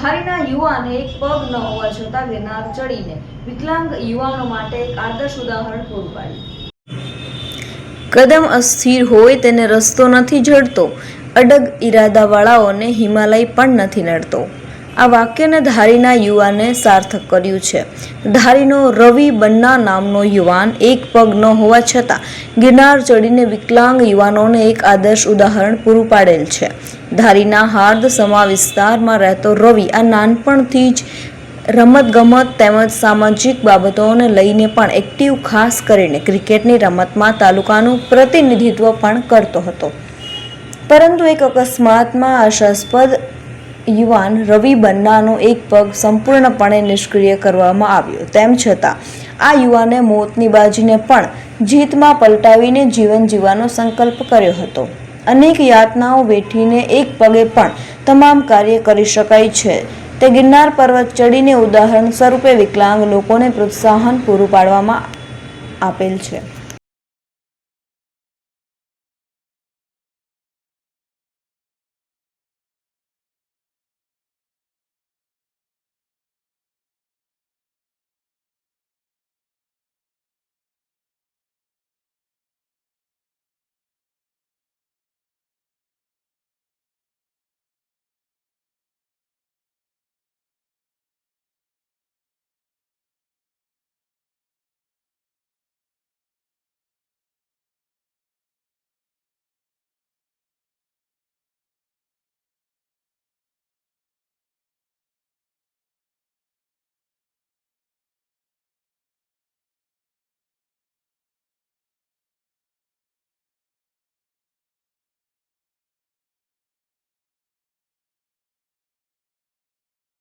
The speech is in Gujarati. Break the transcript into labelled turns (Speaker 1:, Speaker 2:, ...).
Speaker 1: ધારીના યુવાને એક પગ ન હોવા છતાં ગિરનાર ચડીને વિકલાંગ યુવાનો માટે એક આદર્શ ઉદાહરણ પૂરું પાડ્યું। કદમ અસ્થિર હોય તેને રસ્તો નથી જડતો, અડગ ઈરાદાવાળાઓને હિમાલય પણ નથી નડતો। આ વાક્યને ધારીના યુવાને સાર્થક કર્યું છે। ધારીનો રવિ બન્ના નામનો યુવાન એક પગ ન હોવા છતાં ગિરનાર ચડીને વિકલાંગ યુવાનોને એક આદર્શ ઉદાહરણ પૂરું પાડેલ છે। ધારીના હાર્દ સમા વિસ્તારમાં રહેતો રવિ આ નાનપણથી જ રમતગમત તેમજ સામાજિક બાબતોને લઈને પણ એક્ટિવ, ખાસ કરીને ક્રિકેટની રમતમાં તાલુકાનું પ્રતિનિધિત્વ પણ કરતો હતો। પરંતુ એક અકસ્માતમાં આશાસ્પદ યુવાન રવિ બન્નાનો એક પગ સંપૂર્ણપણે નિષ્ક્રિય કરવામાં આવ્યો। તેમ છતાં આ યુવાને મોતની બાજીને પણ જીતમાં પલટાવીને જીવન જીવવાનો સંકલ્પ કર્યો હતો। અનેક યાતનાઓ વેઠીને એક પગે પણ તમામ કાર્ય કરી શકાય છે તે ગિરનાર પર્વત ચડીને ઉદાહરણ સ્વરૂપે વિકલાંગ લોકોને પ્રોત્સાહન પૂરું પાડવામાં આપેલ છે।